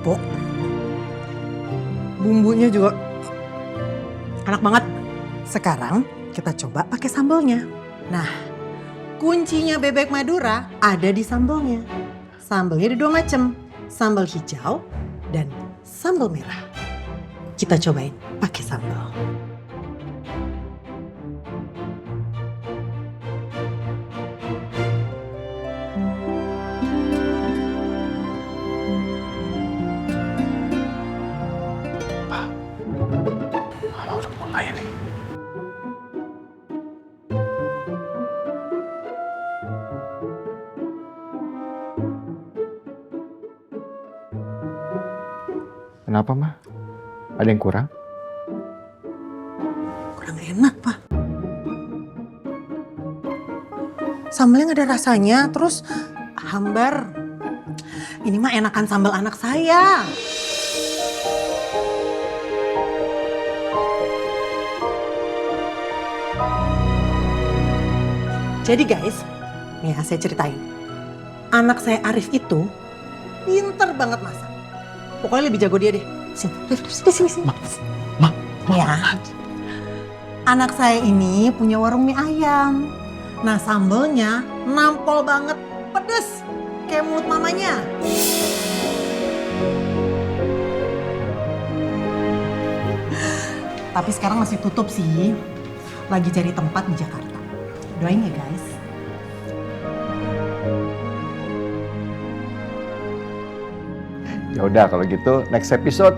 empuk. Bumbunya juga enak banget. Sekarang kita coba pakai sambalnya. Nah, kuncinya bebek Madura ada di sambalnya. Sambalnya ada 2 macam, sambal hijau dan sambal merah. Kita cobain pakai sambal. Mama udah mulai nih. Kenapa, Ma? Ada yang kurang? Kurang enak, Pak. Sambalnya nggak ada rasanya, terus hambar. Ini mah enakan sambal anak saya. Jadi guys, nih saya ceritain. Anak saya Arif itu pinter banget masak. Pokoknya lebih jago dia deh. Sini. Ma. Ya. Anak saya ini punya warung mie ayam. Nah sambelnya nampol banget, pedes kayak mulut mamanya. Tapi sekarang masih tutup sih. Lagi cari tempat di Jakarta. Doain ya guys. Ya udah kalau gitu next episode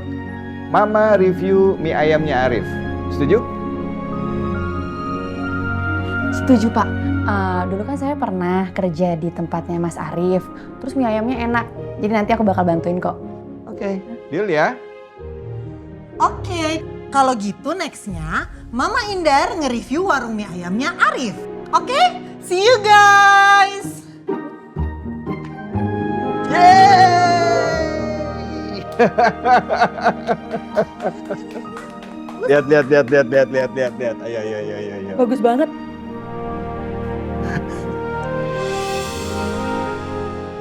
Mama review mie ayamnya Arif. Setuju? Setuju Pak. Dulu kan saya pernah kerja di tempatnya Mas Arif. Terus mie ayamnya enak. Jadi nanti aku bakal bantuin kok. Oke. Deal ya? Oke, kalau gitu nextnya Mama Indar nge-review warung mie ayamnya Arif. Oke, see you guys. Yeay! Lihat. Ayo. Bagus banget.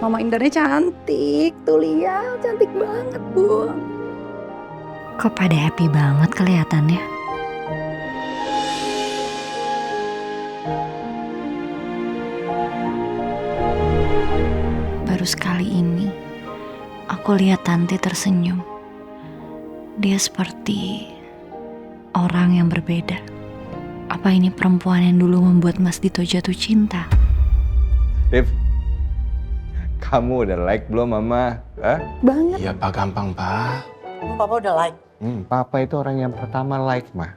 Mama Indarnya cantik. Tuh lihat, cantik banget, Bu. Kok pada happy banget kelihatannya? Baru sekali ini aku lihat Tanti tersenyum. Dia seperti orang yang berbeda. Apa ini perempuan yang dulu membuat Mas Dito jatuh cinta? Rif, kamu udah like belum Mama? Hah? Banget. Iya Pak, gampang Pak. Papa udah like. Papa itu orang yang pertama like mah.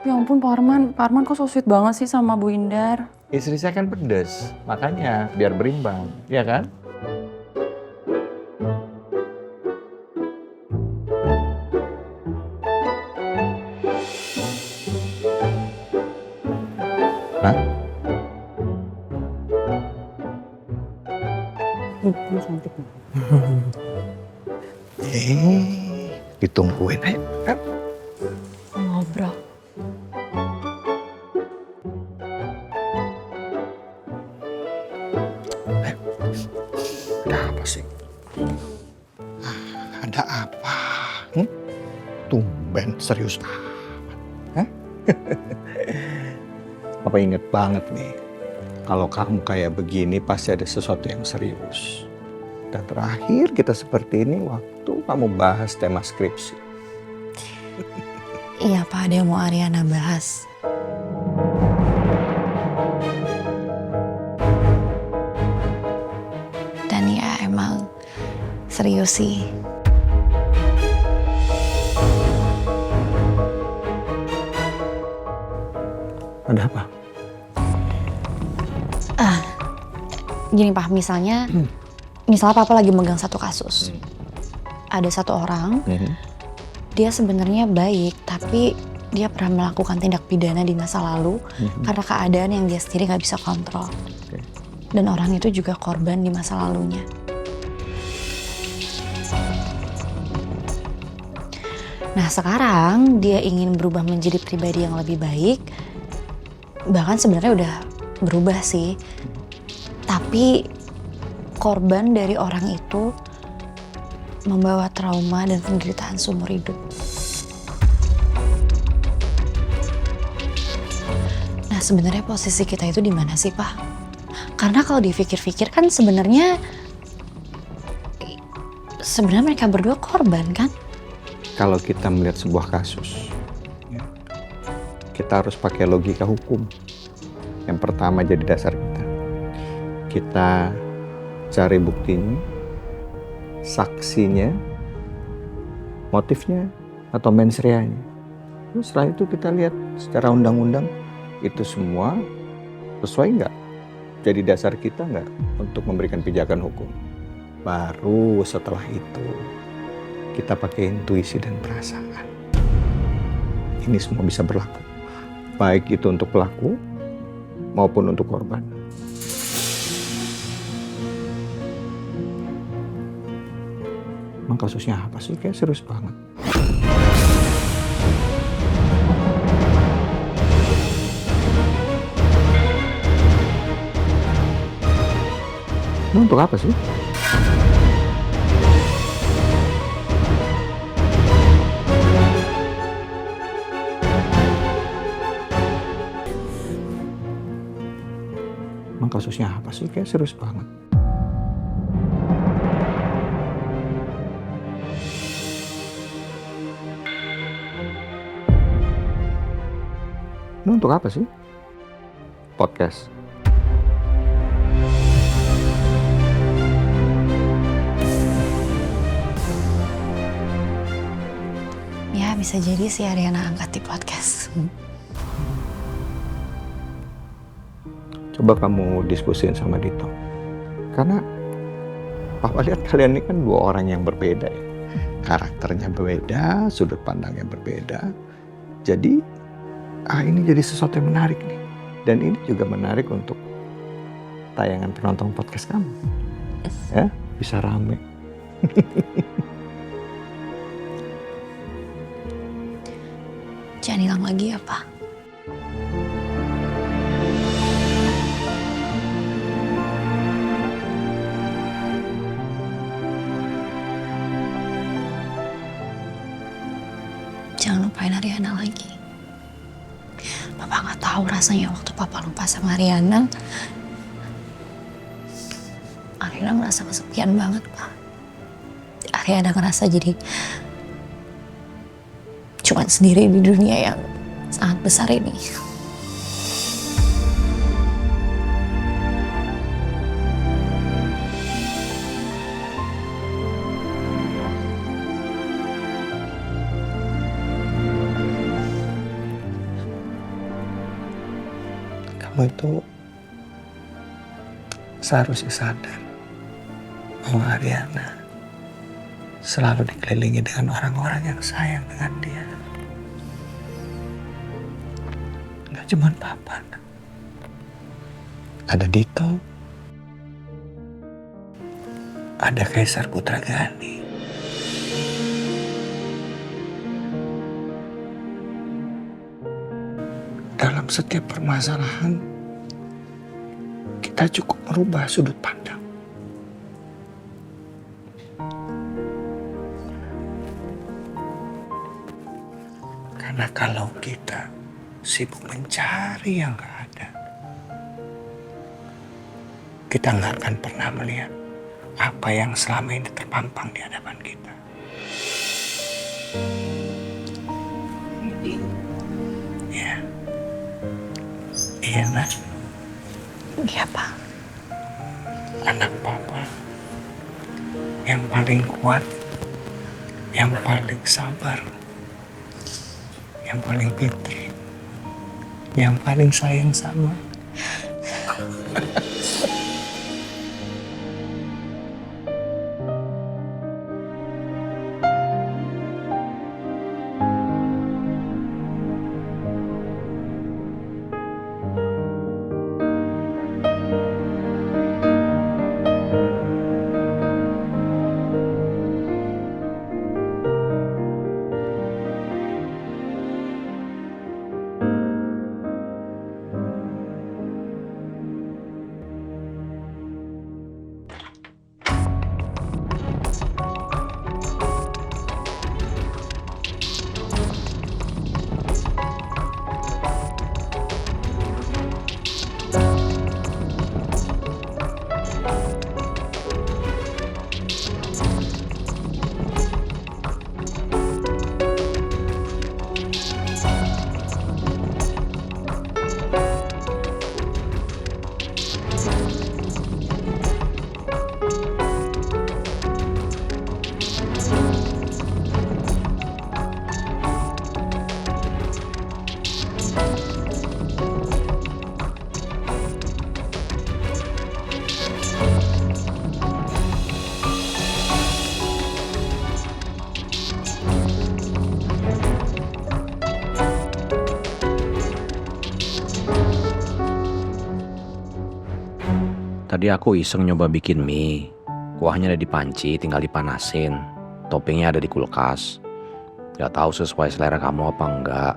Ya ampun Pak Arman. Pak Arman kok so sweet banget sih sama Bu Indar. Istri saya kan pedes, makanya biar berimbang, ya kan? Hah? Ini cantik nih. Ditungguin ayo. Ngobrol. Ada apa sih? Ada apa? Tumben serius amat. Hah? Papa inget banget nih. Kalau kamu kayak begini pasti ada sesuatu yang serius. Dan terakhir kita seperti ini waktu kamu bahas tema skripsi. Iya Pak, ada yang mau Ariana bahas. Dan ya emang serius sih. Ada apa? Gini Pak, misalnya Papa lagi megang satu kasus. Ada satu orang, dia sebenarnya baik, tapi dia pernah melakukan tindak pidana di masa lalu karena keadaan yang dia sendiri nggak bisa kontrol. Dan orang itu juga korban di masa lalunya. Nah sekarang dia ingin berubah menjadi pribadi yang lebih baik. Bahkan sebenarnya udah berubah sih. Tapi korban dari orang itu membawa trauma dan penderitaan seumur hidup. Nah, sebenarnya posisi kita itu di mana sih, Pak? Karena kalau dipikir-pikir kan sebenarnya mereka berdua korban kan? Kalau kita melihat sebuah kasus, ya, kita harus pakai logika hukum. Yang pertama jadi dasar kita. Kita cari buktinya, saksinya, motifnya, atau mens reanya. Terus setelah itu kita lihat secara undang-undang itu semua sesuai nggak? Jadi dasar kita nggak untuk memberikan pijakan hukum. Baru setelah itu kita pakai intuisi dan perasaan. Ini semua bisa berlaku. Baik itu untuk pelaku maupun untuk korban. Emang kasusnya apa sih? Kayak serius banget. Ini untuk apa sih? Emang kasusnya apa sih? Kayak serius banget. Ini untuk apa sih? Podcast. Ya, bisa jadi sih Ariana angkat di podcast. Coba kamu diskusin sama Dito. Karena Papa lihat kalian ini kan dua orang yang berbeda ya. Karakternya berbeda, sudut pandangnya berbeda. Jadi, ini jadi sesuatu yang menarik nih. Dan ini juga menarik untuk tayangan penonton podcast kamu. Ya, bisa rame. Jangan hilang lagi ya, Pak. Jangan lupain Ariana lagi. Papa nggak tahu rasanya waktu Papa lupa sama Ariana. Ariana ngerasa kesepian banget, Pak. Ariana ngerasa jadi cuman sendiri di dunia yang sangat besar ini. Kamu itu seharusnya sadar bahwa Ariana selalu dikelilingi dengan orang-orang yang sayang dengan dia. Nggak cuma Papa. Ada Dito. Ada Kaisar Putragani. Dalam setiap permasalahan, kita cukup merubah sudut pandang. Karena kalau kita sibuk mencari yang gak ada, kita nggak akan pernah melihat apa yang selama ini terpampang di hadapan kita. Ya. Iya, Nak. Iya, Pak. Anak Papa yang paling kuat, yang paling sabar, yang paling pintar, yang paling sayang sama. Tadi aku iseng nyoba bikin mie. Kuahnya ada di panci, tinggal dipanasin. Toppingnya ada di kulkas. Gak tahu sesuai selera kamu apa enggak.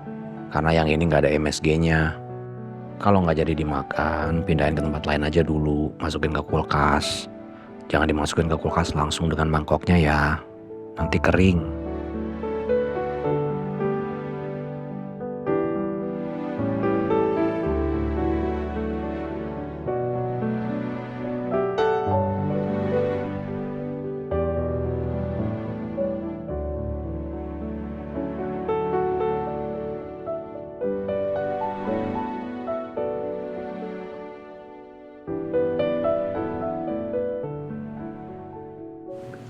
Karena yang ini gak ada MSG-nya. Kalau nggak jadi dimakan, pindahin ke tempat lain aja dulu. Masukin ke kulkas. Jangan dimasukin ke kulkas langsung dengan mangkoknya ya. Nanti kering.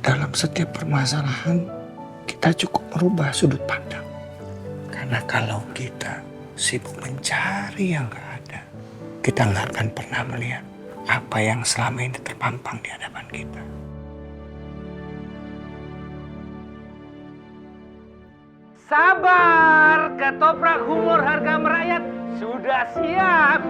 Dalam setiap permasalahan, kita cukup merubah sudut pandang. Karena kalau kita sibuk mencari yang gak ada, kita nggak akan pernah melihat apa yang selama ini terpampang di hadapan kita. Sabar, ketoprak humor harga merayat sudah siap.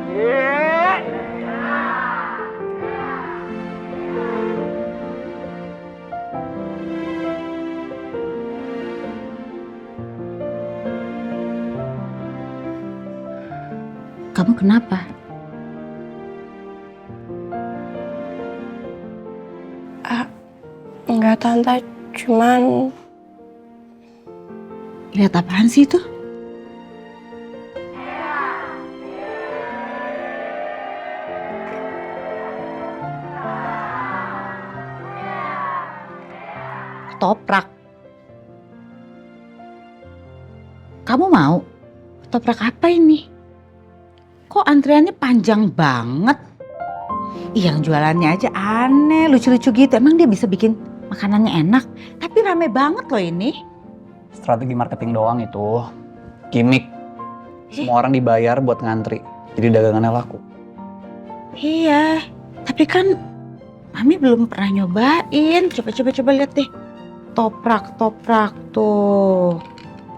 Kamu kenapa? Enggak tante, cuman Lihat apaan sih itu? Ketoprak. Kamu mau? Ketoprak apa ini? Kok antriannya panjang banget? Yang jualannya aja aneh, lucu-lucu gitu. Emang dia bisa bikin makanannya enak? Tapi rame banget loh ini. Strategi marketing doang itu. Gimik. Semua orang dibayar buat ngantri. Jadi dagangannya laku. Iya, tapi kan Mami belum pernah nyobain. Coba lihat deh. Toprak tuh.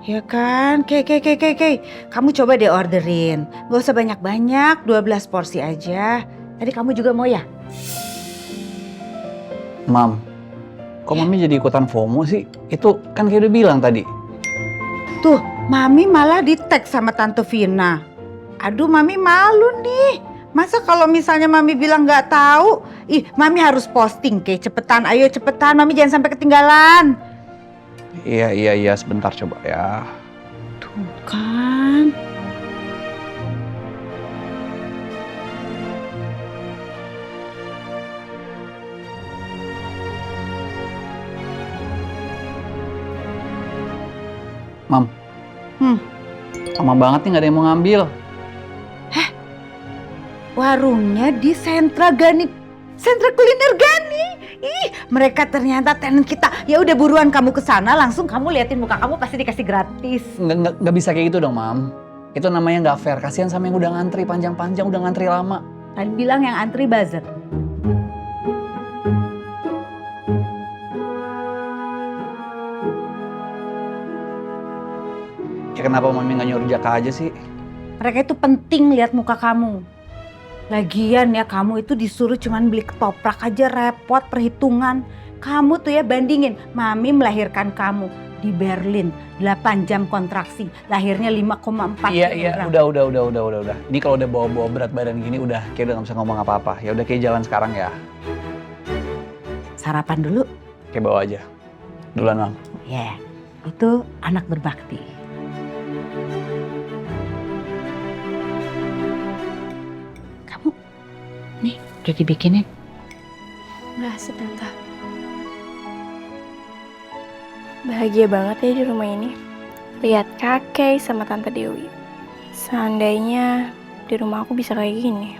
Ya kan? Kamu coba deh orderin. Gak usah banyak-banyak, 12 porsi aja. Tadi kamu juga mau ya? Mam, kok Mami jadi ikutan FOMO sih? Itu kan kayak udah bilang tadi. Tuh, Mami malah di-tag sama Tante Vina. Aduh, Mami malu nih. Masa kalau misalnya Mami bilang nggak tahu, Mami harus posting, cepetan, ayo cepetan, Mami jangan sampai ketinggalan. Iya, sebentar coba ya. Tuh kan. Mam, lama banget nih gak ada yang mau ngambil. Warungnya di Sentra Kuliner Gani. Mereka ternyata tenant kita. Ya udah buruan kamu ke sana, langsung kamu liatin muka kamu pasti dikasih gratis. Nggak bisa kayak gitu dong, Mam. Itu namanya nggak fair. Kasihan sama yang udah ngantri panjang-panjang, udah ngantri lama. Tadi bilang yang antri buzzer. Ya kenapa Mami nggak nyuruh Jaka aja sih? Mereka itu penting lihat muka kamu. Lagian ya kamu itu disuruh cuman beli ketoprak aja repot perhitungan. Kamu tuh ya bandingin, Mami melahirkan kamu di Berlin 8 jam kontraksi, lahirnya 5,4 Iya, udah. Ini kalau udah bawa-bawa berat badan gini udah kayak udah nggak bisa ngomong apa-apa. Ya udah kayak jalan sekarang ya. Sarapan dulu. Kayak bawa aja. Duluan, Mam. Ya, itu anak berbakti. Kamu, nih udah dibikinin. nggak tante. Bahagia banget ya di rumah ini. Lihat kakek sama tante Dewi. Seandainya di rumah aku bisa kayak gini.